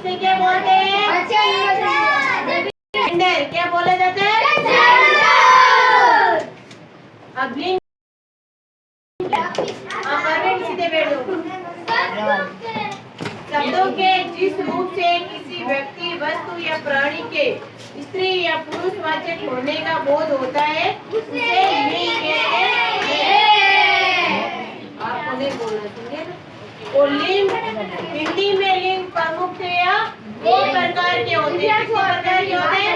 इसे क्या बोलते हैं? जेंडर। क्या बोले जाते हैं? अब लिंग सीधे बैठो। शब्दों के जिस रूप से किसी व्यक्ति, वस्तु या प्राणी के स्त्री या पुरुषवाचक होने का बोध होता है उसे लिंग कहते हैं। आपको नहीं बोलना चाहिए ना। और लिंग हिंदी में लिंग प्रमुखतया दो प्रकार के होते हैं। किस प्रकार के होते हैं?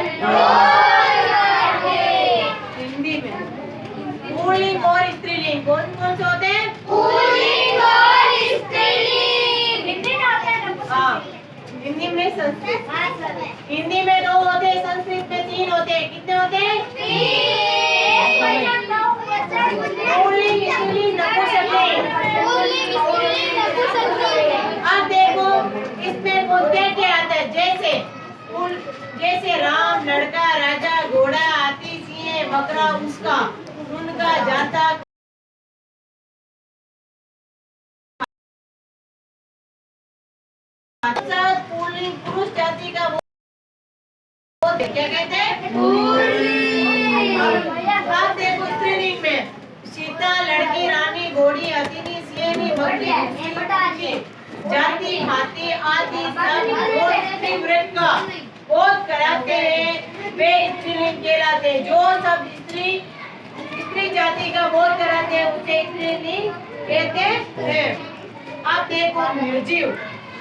हिंदी में पुल्लिंग और स्त्रीलिंग। कौन कौन से होते हैं? पुल्लिंग और स्त्रीलिंग। हिंदी में होते हैं। हाँ, हिंदी में संस्कृत। हिंदी में 2 होते हैं, संस्कृत में 3 होते हैं। कितने होते हैं? 3। पुल्लिंग, स्त्रीलिंग, नपुंसकलिंग। अब देखो इसमें क्या क्या आता है? जैसे राम, लड़का, राजा, घोड़ा, हाथी, सिंह, बकरा, उसका, उनका, जाता, पुल्लिंग पुरुष जाति का वो क्या कहते हैं? पुल्लिंग। अब देखो स्त्रीलिंग में सीता, लड़की, रानी, घोड़ी, हथिनी, सिंह, बकरी, जाति, हाथी आदि सब व्रत का बोध कराते हैं, वे स्त्रीलिंग कहलाते हैं। जो सब स्त्री जाति का बोध कराते हैं उसे स्त्रीलिंग कहते हैं। अब देखो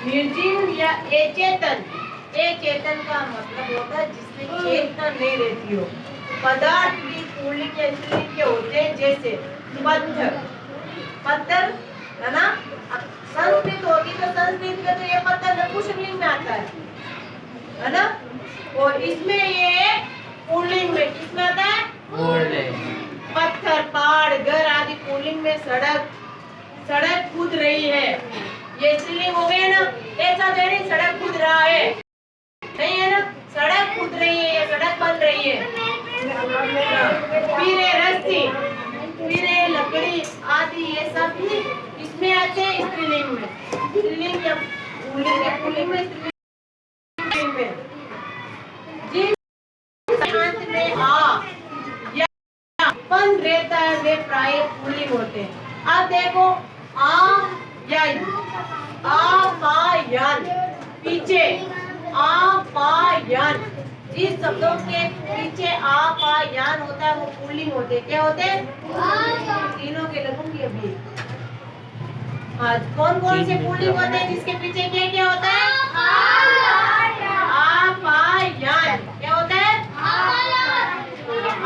निर्जीव या अचेतन। अचेतन का मतलब होता है जिसमें चेतना नहीं रहती हो। पदार्थ भी पुल्लिंग या स्त्रीलिंग के होते हैं। जैसे पत्थर है ना। संस्कृत होगी तो संस्कृत में तो ये पत्थर नपुंसकलिंग में आता है ना। और इसमें ये पुल्लिंग में किसमें आता है? पत्थर, पहाड़, घर आदि पुल्लिंग में। सड़क कूद रही है, ये स्त्रीलिंग हो गया ना। ऐसा तो नहीं सड़क कूद रहा है, नहीं है ना। सड़क कूद रही है, ये सड़क बन रही है। फिर रस्सी, फिर लकड़ी आदि ये सब भी इसमें आते हैं स्त्रीलिंग में। स्त्रीलिंग या पुल्लिंग में, स्त्रीलिंग में जिस अंत में आ या पन रहता है वे प्राय पुल्लिंग होते हैं। अब देखो आपायन, पीछे आपायन, जिस शब्दों के पीछे आपायन होता है वो पुल्लिंग होते हैं। क्या होते हैं? तीनों के लगूंगी अभी। आज कौन कौन से पुल्लिंग होते हैं जिसके पीछे क्या क्या होता है? आपायन। क्या होता है?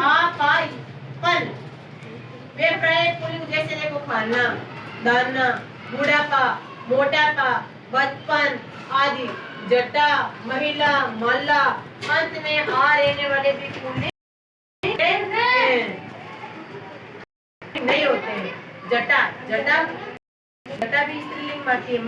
आपायन। वे प्राय पुल्लिंग जैसे देखो खाना, दाना, बुढ़ापा, मोटापा, बचपन आदि। जटा, महिला, मल्ला, अंत में आ रहने वाले भी पुल्लिंग नहीं होते हैं। जटा भी स्त्रीलिंग आती है।